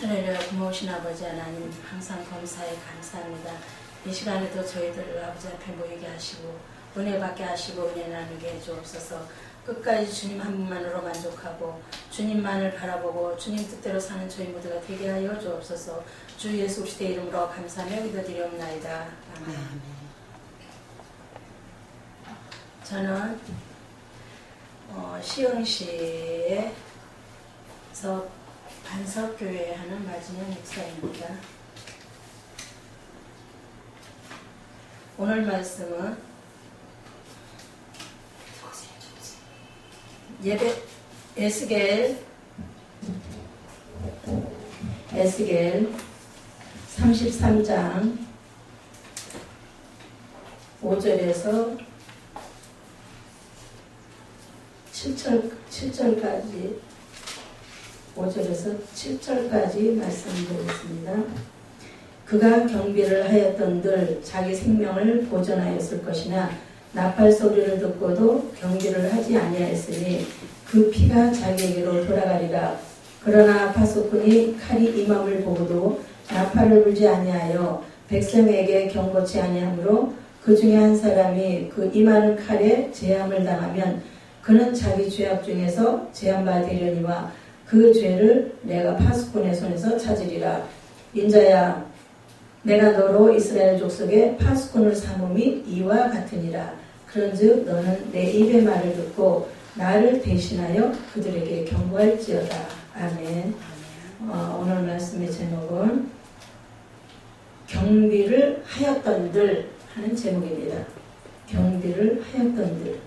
하늘에 고마우신 아버지 하나님, 항상 감사에 감사합니다. 이 시간에도 저희들을 아버지 앞에 모이게 하시고 은혜 받게 하시고 은혜 나누게 해주옵소서. 끝까지 주님 한 분만으로 만족하고 주님만을 바라보고 주님 뜻대로 사는 저희 모두가 되게 하여 주옵소서. 주 예수 그리스도의 이름으로 감사하며 기도드리옵나이다. 아멘. 저는 시흥시에서 반석교회 하는 마진영 목사입니다. 오늘 말씀은 에스겔 33장 5절에서 7절까지 5절에서 7절까지 말씀드리겠습니다. 그가 경비를 하였던들 자기 생명을 보존하였을 것이나 나팔 소리를 듣고도 경비를 하지 아니하였으니 그 피가 자기에게로 돌아가리라. 그러나 파수꾼이 칼이 임함을 보고도 나팔을 불지 아니하여 백성에게 경고치 아니하므로 그 중에 한 사람이 그 임하는 칼에 제함을 당하면 그는 자기 죄악 중에서 제함받으려니와 그 죄를 내가 파수꾼의 손에서 찾으리라. 인자야, 내가 너로 이스라엘 족속의 파수꾼을 삼음이 이와 같으니라. 그런즉 너는 내 입의 말을 듣고 나를 대신하여 그들에게 경고할지어다. 아멘. 오늘 말씀의 제목은 경비를 하였던들 하는 제목입니다. 경비를 하였던들.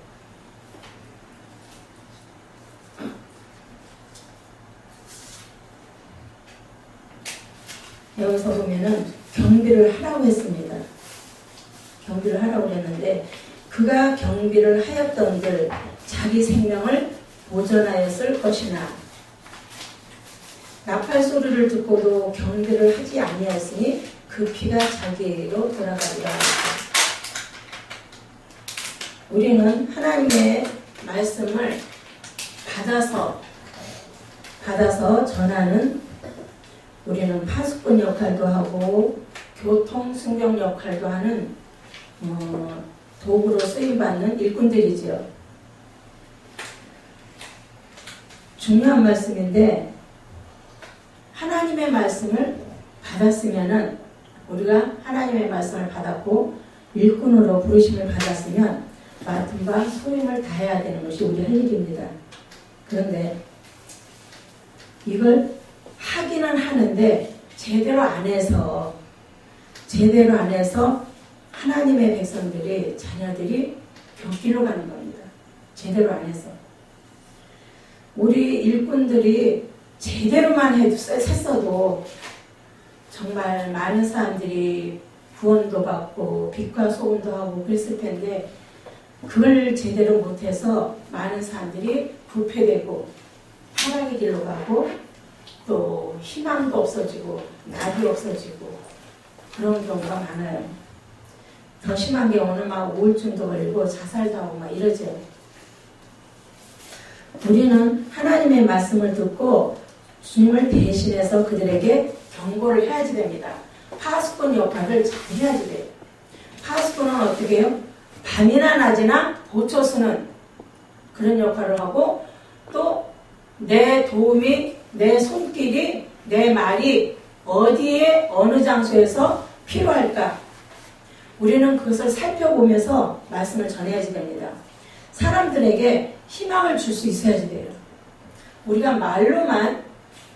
여기서 보면은 경비를 하라고 했습니다. 경비를 하라고 했는데 그가 경비를 하였던들 자기 생명을 보존하였을 것이나 나팔 소리를 듣고도 경비를 하지 아니하였으니 그 피가 자기에게로 돌아가리라. 우리는 하나님의 말씀을 받아서 전하는 우리는 파수꾼 역할도 하고 교통 순경 역할도 하는 도구로 쓰임받는 일꾼들이지요. 중요한 말씀인데 하나님의 말씀을 받았으면은 우리가 하나님의 말씀을 받았고 일꾼으로 부르심을 받았으면 맡은 바 소임을 다해야 되는 것이 우리 할 일입니다. 그런데 이걸 하기는 하는데 제대로 안 해서 하나님의 백성들이 자녀들이 격기로 가는 겁니다. 제대로 안 해서. 우리 일꾼들이 제대로만 했어도 정말 많은 사람들이 구원도 받고 빛과 소금도 하고 그랬을 텐데 그걸 제대로 못해서 많은 사람들이 부패되고 타락의 길로 가고 또 희망도 없어지고 낙이 없어지고 그런 경우가 많아요. 더 심한 경우는 막 우울증도 걸리고 자살도 하고 막 이러죠. 우리는 하나님의 말씀을 듣고 주님을 대신해서 그들에게 경고를 해야지 됩니다. 파수꾼 역할을 잘 해야지 돼요. 파수꾼은 어떻게 해요? 밤이나 낮이나 보초 서는 그런 역할을 하고 또 내 도움이 내 손길이 내 말이 어디에 어느 장소에서 필요할까? 우리는 그것을 살펴보면서 말씀을 전해야지 됩니다. 사람들에게 희망을 줄 수 있어야지 돼요. 우리가 말로만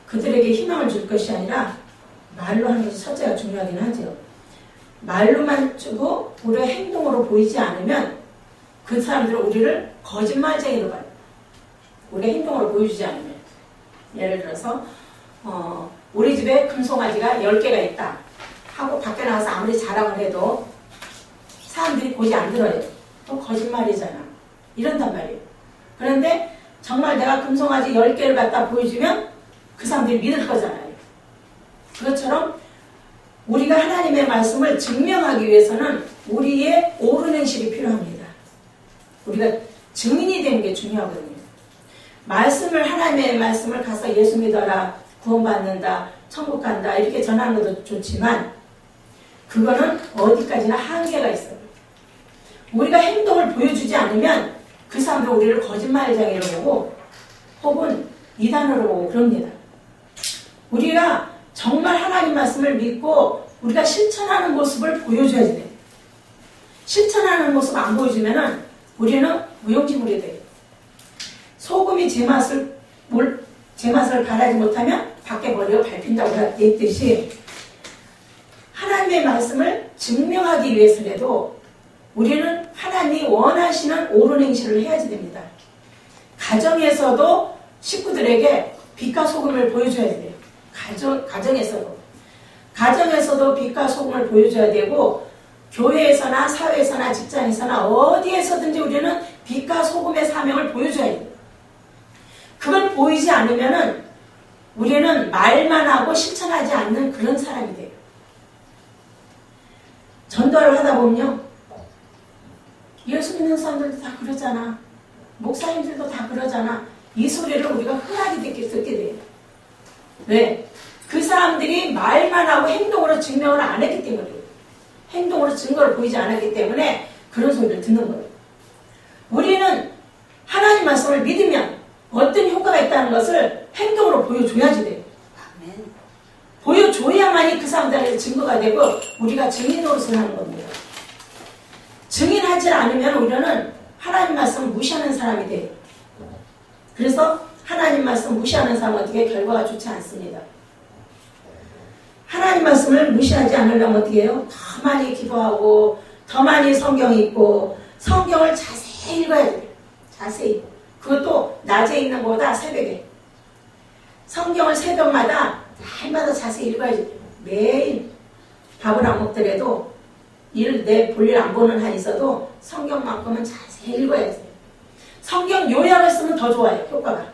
그들에게 희망을 줄 것이 아니라 말로 하는 것이 첫째가 중요하긴 하죠. 말로만 주고 우리의 행동으로 보이지 않으면 그 사람들은 우리를 거짓말쟁이로 봐요. 우리의 행동으로 보여주지 않으면. 예를 들어서 우리 집에 금송아지가 10개가 있다 하고 밖에 나가서 아무리 자랑을 해도 사람들이 보지 안 들어요. 또 거짓말이잖아. 이런단 말이에요. 그런데 정말 내가 금송아지 10개를 갖다 보여주면 그 사람들이 믿을 거잖아요. 그것처럼 우리가 하나님의 말씀을 증명하기 위해서는 우리의 옳은 행실이 필요합니다. 우리가 증인이 되는 게 중요하거든요. 하나님의 말씀을 가서 예수 믿어라, 구원받는다, 천국 간다 이렇게 전하는 것도 좋지만 그거는 어디까지나 한계가 있어요. 우리가 행동을 보여주지 않으면 그 사람들 우리를 거짓말쟁이로 보고 혹은 이단으로 보고 그럽니다. 우리가 정말 하나님 말씀을 믿고 우리가 실천하는 모습을 보여줘야 돼요. 실천하는 모습 안 보여주면은 우리는 무용지물이 돼요. 소금이 제맛을 바라지 못하면 밖에 버리고 밟힌다고 했듯이 하나님의 말씀을 증명하기 위해서라도 우리는 하나님이 원하시는 옳은 행실을 해야지 됩니다. 가정에서도 식구들에게 빛과 소금을 보여줘야 돼요. 가정에서도 빛과 소금을 보여줘야 되고 교회에서나 사회에서나 직장에서나 어디에서든지 우리는 빛과 소금의 사명을 보여줘야 돼요. 그걸 보이지 않으면은 우리는 말만 하고 실천하지 않는 그런 사람이 돼요. 전도를 하다 보면요. 예수 믿는 사람들도 다 그러잖아. 목사님들도 다 그러잖아. 이 소리를 우리가 흔하게 듣게 돼요. 왜? 그 사람들이 말만 하고 행동으로 증명을 안 했기 때문이에요. 행동으로 증거를 보이지 않았기 때문에 그런 소리를 듣는 거예요. 우리는 하나님 말씀을 믿으면 어떤 효과가 있다는 것을 행동으로 보여줘야지 돼요. 아멘. 보여줘야만이 그 사람들에게 증거가 되고 우리가 증인 노릇을 하는 겁니다. 증인하지 않으면 우리는 하나님 말씀을 무시하는 사람이 돼요. 그래서 하나님 말씀 무시하는 사람은 어떻게 결과가 좋지 않습니다. 하나님 말씀을 무시하지 않으려면 어떻게 해요? 더 많이 기도하고 더 많이 성경 읽고 성경을 자세히 읽어야 돼요. 자세히. 그것도 낮에 읽는 것보다 새벽에. 성경을 새벽마다 날마다 자세히 읽어야지. 매일 밥을 안 먹더라도 볼일 안 보는 한 있어도 성경만큼은 자세히 읽어야지. 성경 요약을 쓰면 더 좋아요. 효과가.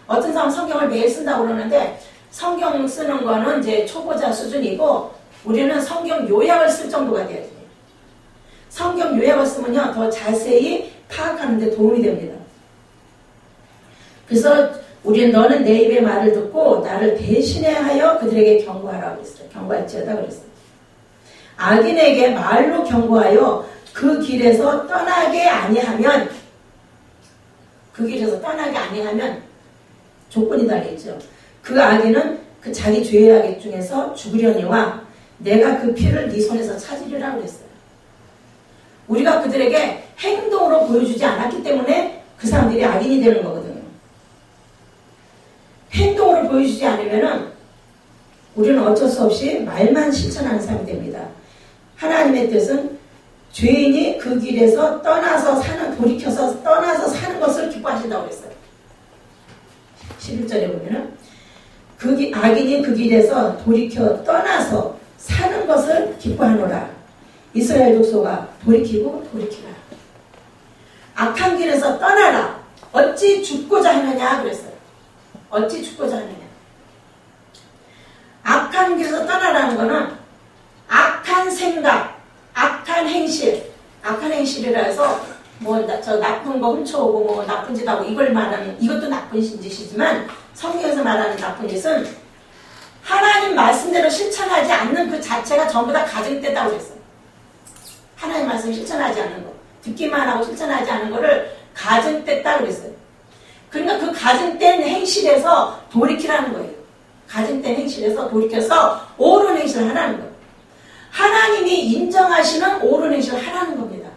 어떤 사람은 성경을 매일 쓴다고 그러는데 성경 쓰는 거는 이제 초보자 수준이고 우리는 성경 요약을 쓸 정도가 돼야 돼요. 성경 요약을 쓰면요 더 자세히 파악하는 데 도움이 됩니다. 그래서 우리는 너는 내 입의 말을 듣고 나를 대신하여 그들에게 경고하라고 했어요. 경고할지어다 그랬어요. 악인에게 말로 경고하여 그 길에서 떠나게 아니하면 조건이 달려있죠. 그 악인은 그 자기 죄악 중에서 죽으려니와 내가 그 피를 네 손에서 찾으리라고 그랬어요. 우리가 그들에게 행동으로 보여주지 않았기 때문에 그 사람들이 악인이 되는 거거든요. 행동으로 보여주지 않으면은 우리는 어쩔 수 없이 말만 실천하는 사람이 됩니다. 하나님의 뜻은 죄인이 그 길에서 돌이켜서 떠나서 사는 것을 기뻐하신다고 했어요. 11절에 보면은 악인이 그 길에서 돌이켜 떠나서 사는 것을 기뻐하노라. 이스라엘 족속아 돌이키라. 악한 길에서 떠나라. 어찌 죽고자 하느냐 그랬어요. 어찌 죽고자 하느냐. 악한 길에서 떠나라는 거는 악한 생각, 악한 행실이라 해서 저 나쁜 거 훔쳐오고 나쁜 짓 하고 이걸 말하는 이것도 나쁜 짓이지만 성경에서 말하는 나쁜 짓은 하나님 말씀대로 실천하지 않는 그 자체가 전부 다 가증됐다고 그랬어요. 하나님 말씀 실천하지 않는 거, 듣기만 하고 실천하지 않는 거를 가증됐다고 그랬어요. 그러니까 그 가증된 행실에서 돌이키라는 거예요. 가증된 행실에서 돌이켜서 옳은 행실을 하라는 거예요. 하나님이 인정하시는 옳은 행실을 하라는 겁니다.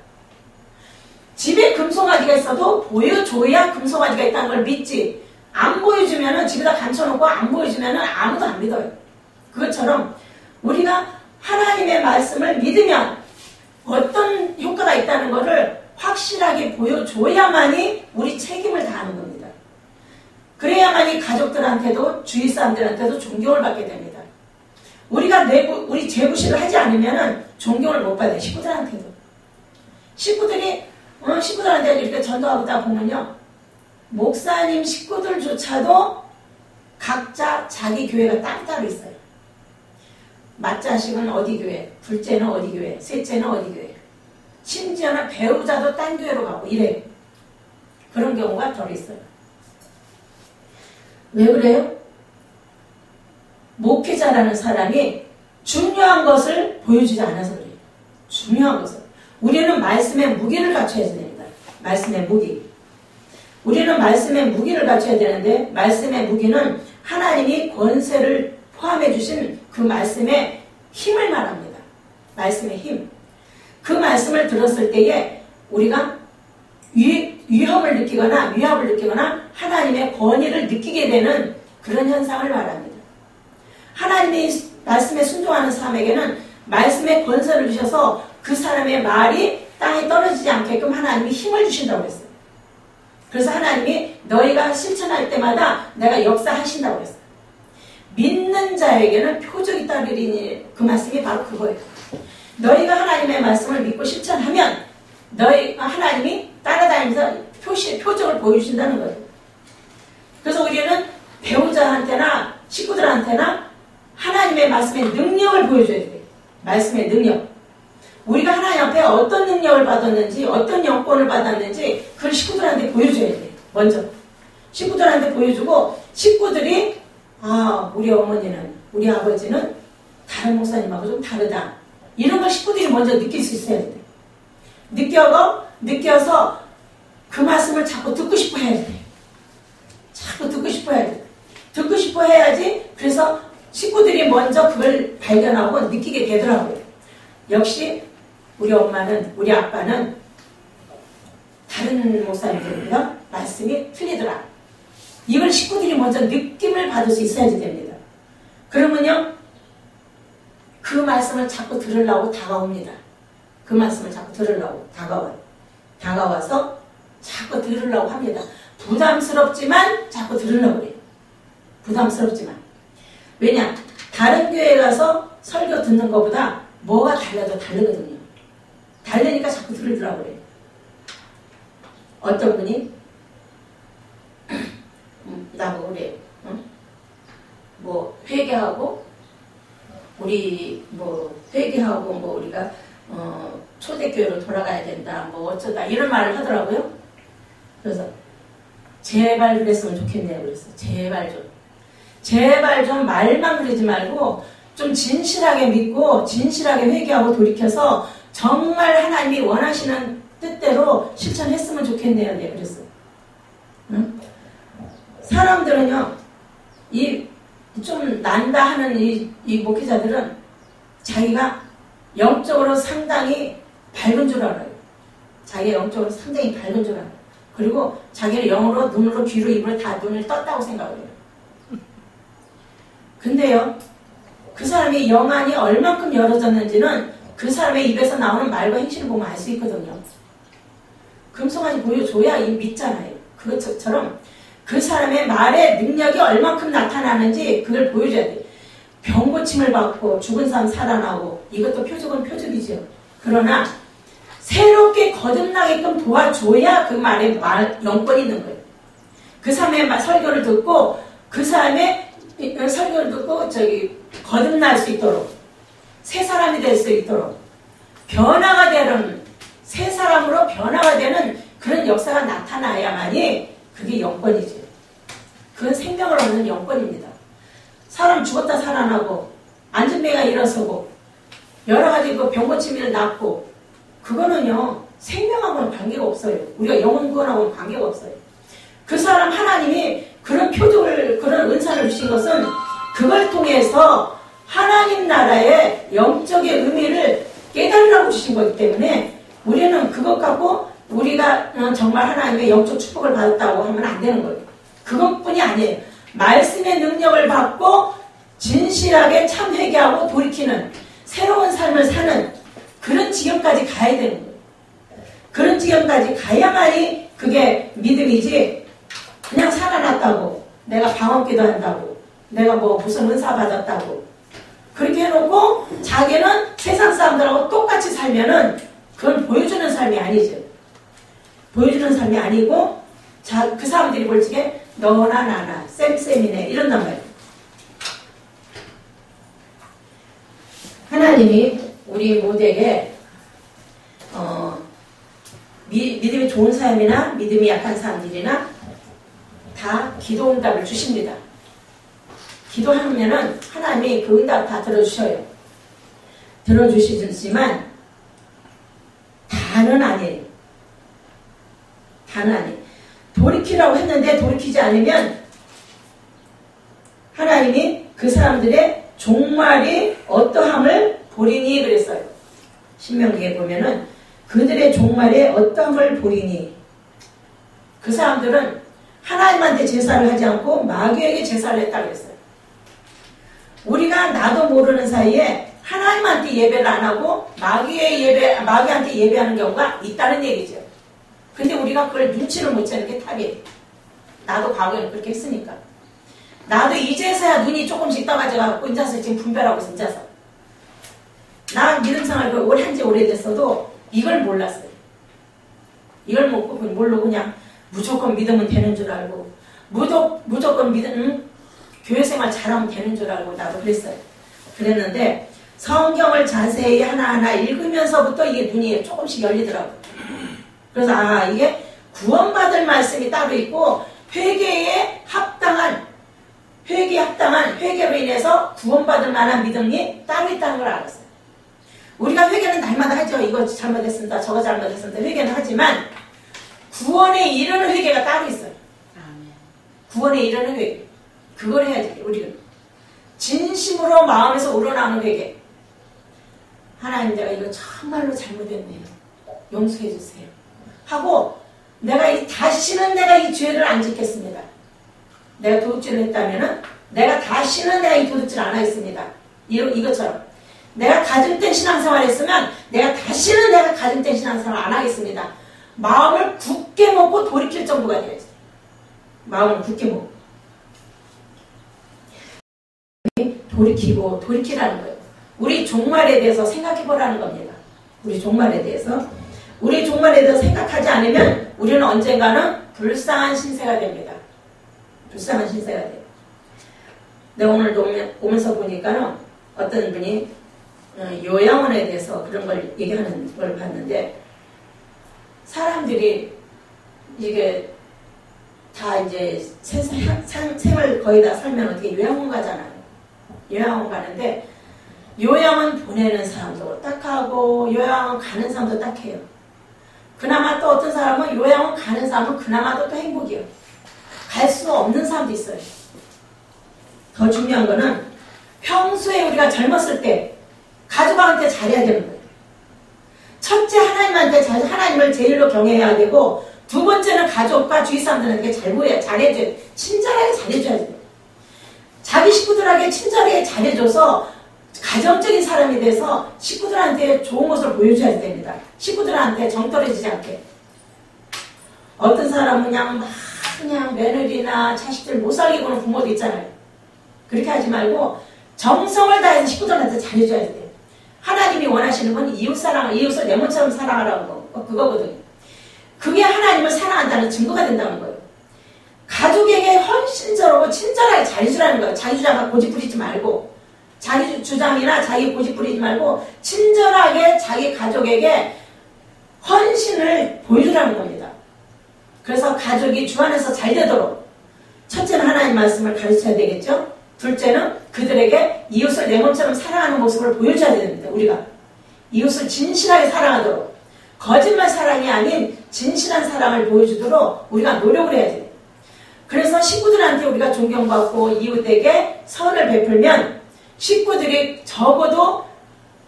집에 금송아지가 있어도 보여줘야 금송아지가 있다는 걸 믿지. 안 보여주면은 집에다 감춰놓고 안 보여주면은 아무도 안 믿어요. 그것처럼 우리가 하나님의 말씀을 믿으면 어떤 효과가 있다는 것을 확실하게 보여줘야만이 우리 책임을 다하는 겁니다. 그래야만이 가족들한테도 주위 사람들한테도 존경을 받게 됩니다. 우리가 우리 죄부실을 하지 않으면은 존경을 못 받아요. 식구들한테 이렇게 전도하다 보면요. 목사님 식구들조차도 각자 자기 교회가 따로 있어요. 맏자식은 어디 교회, 둘째는 어디 교회, 셋째는 어디 교회. 심지어는 배우자도 딴 교회로 가고 이래요. 그런 경우가 덜 있어요. 왜 그래요? 목회자라는 사람이 중요한 것을 보여주지 않아서 그래요. 중요한 것을. 우리는 말씀의 무기를 갖춰야 됩니다. 말씀의 무기. 우리는 말씀의 무기를 갖춰야 되는데 말씀의 무기는 하나님이 권세를 포함해 주신 그 말씀의 힘을 말합니다. 말씀의 힘. 그 말씀을 들었을 때에 우리가 위협을 느끼거나 위압을 느끼거나 하나님의 권위를 느끼게 되는 그런 현상을 말합니다. 하나님이 말씀에 순종하는 사람에게는 말씀의 권세를 주셔서 그 사람의 말이 땅에 떨어지지 않게끔 하나님이 힘을 주신다고 했어요. 그래서 하나님이 너희가 실천할 때마다 내가 역사하신다고 했어요. 믿는 자에게는 표적이 따르리니 그 말씀이 바로 그거예요. 너희가 하나님의 말씀을 믿고 실천하면 하나님이 따라다니면서 표적을 보여주신다는 거예요. 그래서 우리는 배우자한테나 식구들한테나 하나님의 말씀의 능력을 보여줘야 돼요. 말씀의 능력. 우리가 하나님 앞에 어떤 능력을 받았는지 어떤 영권을 받았는지 그걸 식구들한테 보여줘야 돼요. 먼저 식구들한테 보여주고 식구들이 우리 어머니는 우리 아버지는 다른 목사님하고 좀 다르다. 이런 걸 식구들이 먼저 느낄 수 있어야 돼요. 느껴서 그 말씀을 자꾸 듣고 싶어 해야 돼요. 자꾸 듣고 싶어 해야 돼요. 듣고 싶어 해야지. 그래서 식구들이 먼저 그걸 발견하고 느끼게 되더라고요. 역시 우리 엄마는 우리 아빠는 다른 목사님들보다 말씀이 틀리더라. 이걸 식구들이 먼저 느낌을 받을 수 있어야지 됩니다. 그러면요 그 말씀을 자꾸 들으려고 다가옵니다. 그 말씀을 자꾸 들으려고 다가와서 자꾸 들으려고 합니다. 부담스럽지만 자꾸 들으려고 그래요. 부담스럽지만. 왜냐? 다른 교회 가서 설교 듣는 것보다 뭐가 달라도 다르거든요. 다르니까 자꾸 들으려고 그래요. 어떤 분이 나보고 그래요. 뭐 회개하고 우리가 초대교회로 돌아가야 된다, 뭐 어쩌다 이런 말을 하더라고요. 그래서 제발 그랬으면 좋겠네요. 그래서 제발 좀 말만 그러지 말고 좀 진실하게 믿고 진실하게 회개하고 돌이켜서 정말 하나님이 원하시는 뜻대로 실천했으면 좋겠네요. 네, 그랬어요. 응? 사람들은요, 좀 난다 하는 이 목회자들은 자기가 영적으로 상당히 밝은 줄 알아요. 자기가 영적으로 상당히 밝은 줄 알아요. 그리고 자기를 영으로, 눈으로, 귀로, 입으로 다 눈을 떴다고 생각을 해요. 근데요, 그 사람이 영안이 얼만큼 열어졌는지는 그 사람의 입에서 나오는 말과 행실을 보면 알 수 있거든요. 금송아지 보여줘야 믿잖아요. 그것처럼 그 사람의 말의 능력이 얼만큼 나타나는지 그걸 보여줘야 돼요. 병 고침을 받고 죽은 사람 살아나고 이것도 표적은 표적이죠. 그러나 새롭게 거듭나게끔 도와줘야 그 말에 영권이 있는 거예요. 그 사람의 설교를 듣고 그 사람의 설교를 듣고 거듭날 수 있도록 새 사람이 될 수 있도록 변화가 되는 새 사람으로 변화가 되는 그런 역사가 나타나야만이 그게 영권이죠. 그건 생명을 얻는 영권입니다. 사람 죽었다 살아나고 안전매가 일어서고 여러 가지 병 고침을 낫고 그거는요 생명하고는 관계가 없어요. 우리가 영혼 구원하고는 관계가 없어요. 그 사람 하나님이 그런 표적을 그런 은사를 주신 것은 그걸 통해서 하나님 나라의 영적인 의미를 깨달으라고 주신 거기 때문에 우리는 그것 갖고 우리가 정말 하나님의 영적 축복을 받았다고 하면 안 되는 거예요. 그것뿐이 아니에요. 말씀의 능력을 받고 진실하게 참 회개하고 돌이키는 새로운 삶을 사는 그런 지경까지 가야 되는 거예요. 그런 지경까지 가야만이 그게 믿음이지 그냥 살아났다고 내가 방언기도 한다고 내가 뭐 무슨 은사 받았다고 그렇게 해놓고 자기는 세상 사람들하고 똑같이 살면은 그건 보여주는 삶이 아니죠. 보여주는 삶이 아니고 그 사람들이 볼 적에 너나 나나 쌤쌤이네 이런단 말이에요. 하나님이 우리 모두에게 믿음이 좋은 사람이나 믿음이 약한 사람들이나 다 기도 응답을 주십니다. 기도하면은 하나님이 그 응답 다 들어주셔요. 들어주시지만 다는 아니에요. 다는 아니에요. 돌이키라고 했는데 돌이키지 않으면 하나님이 그 사람들의 종말이 어떠함을 보리니 그랬어요. 신명기에 보면은 그들의 종말에 어떠함을 보리니, 그 사람들은 하나님한테 제사를 하지 않고 마귀에게 제사를 했다고 그랬어요. 우리가 나도 모르는 사이에 하나님한테 예배를 안 하고 마귀한테 예배하는 경우가 있다는 얘기죠. 근데 우리가 그걸 눈치를 못 채는 게 답이에요. 나도 과거에는 그렇게 했으니까. 나도 이제서야 눈이 조금씩 떠가지고 혼자서 지금 분별하고 있어. 혼자서. 나 믿음생활을 오래 한지 오래됐어도 이걸 몰랐어요. 이걸 모르고 그냥 무조건 믿으면 되는 줄 알고 무조건 교회생활 잘하면 되는 줄 알고 나도 그랬어요. 그랬는데 성경을 자세히 하나하나 읽으면서부터 이게 눈이 조금씩 열리더라고요. 그래서 이게 구원받을 말씀이 따로 있고 회개에 합당한 회개로 인해서 구원받을 만한 믿음이 따로 있다는 걸 알았어요. 우리가 회개는 날마다 하죠. 이거 잘못했습니다. 저거 잘못했습니다. 회개는 하지만 구원에 이르는 회개가 따로 있어요. 구원에 이르는 회개. 그걸 해야지. 우리는 진심으로 마음에서 우러나오는 회개. 하나님, 내가 이거 정말로 잘못했네요. 용서해 주세요. 하고 다시는 내가 이 죄를 안 짓겠습니다. 내가 도둑질을 했다면은 다시는 내가 이 도둑질 안 하겠습니다. 이것처럼 내가 가증된 신앙생활 했으면 다시는 내가 가증된 신앙생활 안 하겠습니다. 마음을 굳게 먹고 돌이킬 정도가 되어야지. 마음을 굳게 먹고 돌이키라는 거예요. 우리 종말에 대해서 생각해 보라는 겁니다. 우리 종말에 대해서 생각하지 않으면 우리는 언젠가는 불쌍한 신세가 됩니다. 불쌍한 신세가 돼요. 내가 오늘 오면서 보니까는 어떤 분이 요양원에 대해서 그런 걸 얘기하는 걸 봤는데, 사람들이 이게 다 이제 생을 거의 다 살면 어떻게 요양원 가잖아요. 요양원 가는데 요양원 보내는 사람도 딱하고 요양원 가는 사람도 딱해요. 그나마 또 어떤 사람은 요양원 가는 사람은 그나마도 또 행복이에요. 갈 수 없는 사람도 있어요. 더 중요한 거는 평소에 우리가 젊었을 때 가족한테 잘해야 되는 거예요. 첫째, 하나님을 제일로 경외해야 되고, 두 번째는 가족과 주위 사람들한테 잘해줘야, 친절하게 잘해줘야 돼요. 자기 식구들에게 친절하게 잘해줘서 가정적인 사람이 돼서 식구들한테 좋은 모습을 보여줘야 됩니다. 식구들한테 정 떨어지지 않게. 어떤 사람은 그냥 며느리나 자식들 못 살리고는 부모도 있잖아요. 그렇게 하지 말고 정성을 다해서 식구들한테 잘해줘야 돼요. 하나님이 원하시는 건 이웃을 내 몸처럼 사랑하라고 그거거든요. 그게 하나님을 사랑한다는 증거가 된다는 거예요. 가족에게 헌신적으로 친절하게 잘해주라는 거예요. 자기 주장을 고집부리지 말고, 자기 주장이나 자기 고집부리지 말고 친절하게 자기 가족에게 헌신을 보여주라는 겁니다. 그래서 가족이 주 안에서 잘 되도록, 첫째는 하나님 말씀을 가르쳐야 되겠죠. 둘째는 그들에게 이웃을 내 몸처럼 사랑하는 모습을 보여줘야 됩니다. 우리가 이웃을 진실하게 사랑하도록, 거짓말 사랑이 아닌 진실한 사랑을 보여주도록 우리가 노력을 해야 돼요. 그래서 식구들한테 우리가 존경받고 이웃에게 선을 베풀면 식구들이 적어도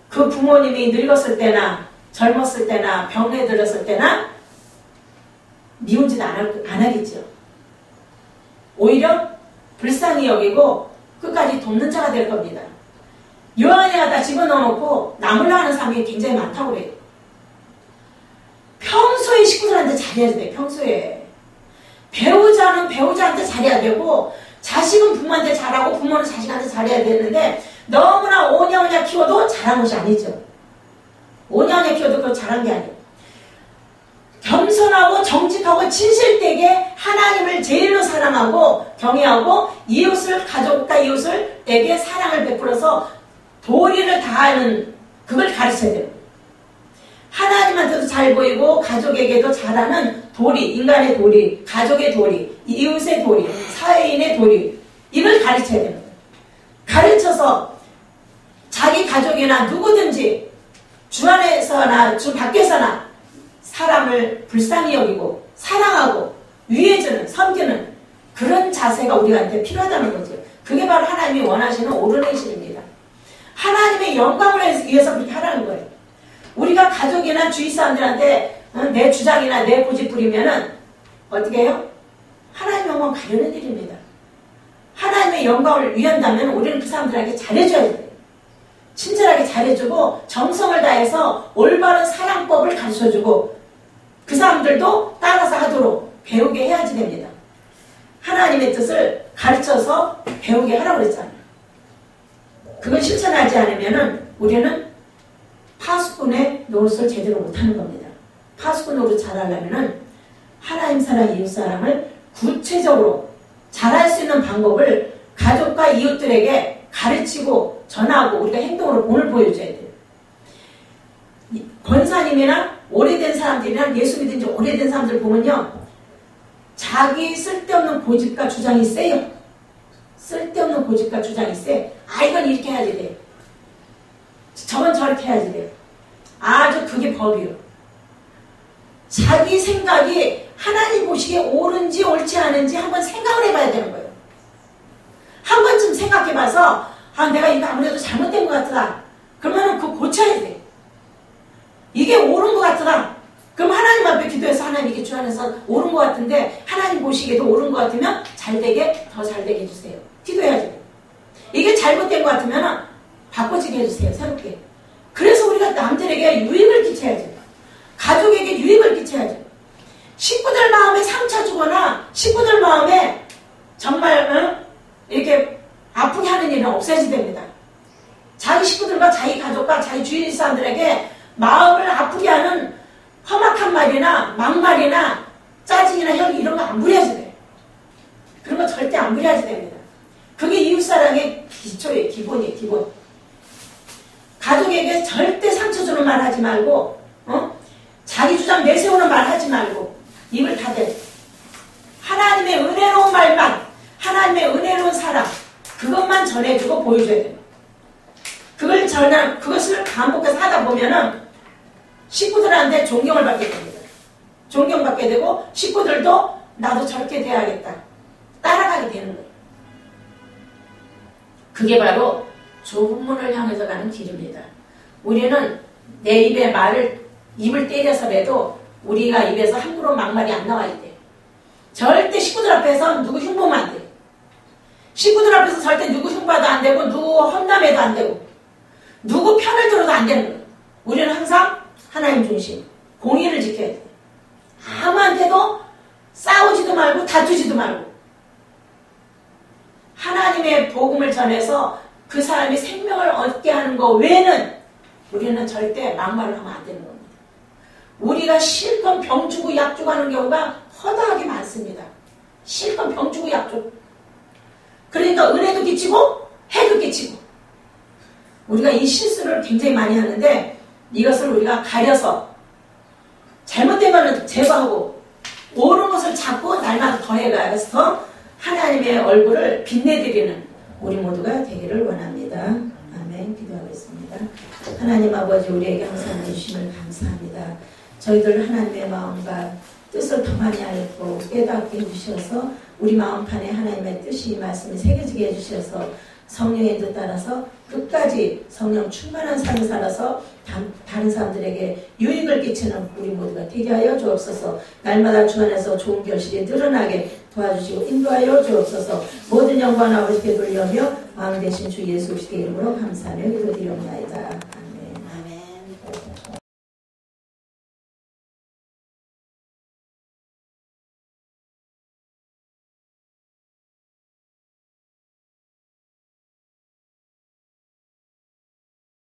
그 부모님이 늙었을 때나 젊었을 때나 병에 들었을 때나 미운 짓 안 하겠죠. 오히려 불쌍히 여기고 끝까지 돕는 자가 될 겁니다. 요 안에 갖다 집어넣어놓고 나물러 하는 사람이 굉장히 많다고 그래요. 평소에 식구들한테 잘해야 돼. 평소에. 배우자는 배우자한테 잘해야 되고, 자식은 부모한테 잘하고 부모는 자식한테 잘해야 되는데, 너무나 오냐오냐 키워도 잘한 것이 아니죠. 오냐오냐 키워도 그거 잘한 게 아니에요. 겸손하고 정직하고 진실되게 하나님을 제일로 사랑하고 경외하고 가족과 이웃에게 사랑을 베풀어서 도리를 다하는, 그걸 가르쳐야 돼요. 하나님한테도 잘 보이고 가족에게도 잘하는 도리, 인간의 도리, 가족의 도리, 이웃의 도리, 사회인의 도리, 이걸 가르쳐야 됩니다. 가르쳐서 자기 가족이나 누구든지 주 안에서나 주 밖에서나 사람을 불쌍히 여기고 사랑하고 위해주는, 섬기는 그런 자세가 우리한테 필요하다는 거죠. 그게 바로 하나님이 원하시는 옳은 행실입니다. 하나님의 영광을 위해서 그렇게 하라는 거예요. 우리가 가족이나 주위 사람들한테 내 주장이나 내 고집 부리면은 어떻게 해요? 하나님의 영광 가려는 일입니다. 하나님의 영광을 위한다면 우리는 그 사람들에게 잘해줘야 돼요. 친절하게 잘해주고 정성을 다해서 올바른 사랑법을 가르쳐주고 그 사람들도 따라서 하도록 배우게 해야지 됩니다. 하나님의 뜻을 가르쳐서 배우게 하라고 그랬잖아요. 그걸 실천하지 않으면 우리는 파수꾼의 노릇을 제대로 못하는 겁니다. 파수꾼 노릇 잘하려면 하나님 사랑, 이웃 사랑을 구체적으로 잘할 수 있는 방법을 가족과 이웃들에게 가르치고 전하고 우리가 행동으로 본을 보여줘야 돼요. 권사님이나 오래된 사람들이나 예수 믿은 지 오래된 사람들 보면요. 자기 쓸데없는 고집과 주장이 세요. 쓸데없는 고집과 주장이 세. 아, 이건 이렇게 해야지 돼. 저건 저렇게 해야지 돼. 아주 그게 법이요. 자기 생각이 하나님 보시기에 옳은지 옳지 않은지 한번 생각을 해봐야 되는 거예요. 한 번쯤 생각해봐서 아, 내가 이거 아무래도 잘못된 것 같더라. 그러면은 그거 고쳐야 돼. 이게 옳은 것 같더라. 그럼 하나님 앞에 기도해서 하나님 이게 주 안에서 옳은 것 같은데 하나님 보시기에도 옳은 것 같으면 잘되게 더 잘되게 해주세요. 기도해야죠. 이게 잘못된 것 같으면 바꿔지게 해주세요. 새롭게. 그래서 우리가 남들에게 유익을 끼쳐야죠. 가족에게 유익을 끼쳐야죠. 식구들 마음에 상처 주거나 식구들 마음에 정말 이렇게 아프게 하는 일은 없애야지 됩니다. 자기 식구들과 자기 가족과 자기 주위 사람들에게 마음을 아프게 하는 험악한 말이나 막말이나 짜증이나 혈기 이런 거 안 부려야지 돼요. 그런 거 절대 안 부려야지 됩니다. 그게 이웃사랑의 기초예요. 기본이에요. 기본. 가족에게 절대 상처 주는 말 하지 말고 자기 주장 내세우는 말 하지 말고 입을 닫아요. 하나님의 은혜로운 말만 하나님의 은혜로운 사랑 그것만 전해주고 보여줘야 돼요. 그것을 반복해서 하다 보면은 식구들한테 존경을 받게 됩니다. 존경받게 되고 식구들도 나도 저렇게 돼야겠다. 따라가게 되는 거예요. 그게 바로 좁은 문을 향해서 가는 길입니다. 우리는 내 입에 입을 때려서라도 우리가 입에서 함부로 막말이 안 나와야 돼. 절대 식구들 앞에서 누구 흉보면 안 돼. 식구들 앞에서 절대 누구 흉봐도 안 되고 누구 험담해도 안 되고 누구 편을 들어도 안 되는 거예요. 우리는 항상 하나님 중심, 공의를 지켜야 돼. 아무한테도 싸우지도 말고 다투지도 말고 하나님의 복음을 전해서 그 사람이 생명을 얻게 하는 것 외에는 우리는 절대 막말을 하면 안 되는 겁니다. 우리가 실컷 병 주고 약 주고 하는 경우가 허다하게 많습니다. 실컷 병 주고 약 주고 그러니까 은혜도 끼치고 해도 끼치고 우리가 이 실수를 굉장히 많이 하는데 이것을 우리가 가려서 잘못된 것은 제거하고 옳은 것을 잡고 날마다 더해가서 하나님의 얼굴을 빛내드리는 우리 모두가 되기를 원합니다. 아멘. 기도하겠습니다. 하나님 아버지 우리에게 항상 해주심을 감사합니다. 저희들 하나님의 마음과 뜻을 더 많이 알고 깨닫게 해주셔서 우리 마음판에 하나님의 뜻이 말씀이 새겨지게 해주셔서 성령의 뜻 따라서 끝까지 성령 충만한 삶을 살아서 다른 사람들에게 유익을 끼치는 우리 모두가 되게 하여 주옵소서. 날마다 주 안에서 좋은 결실이 늘어나게 도와주시고 인도하여 주옵소서. 모든 영광 아버지께 돌려며 왕 대신 주 예수 그리스도의 이름으로 감사하며 기도드리옵나이다.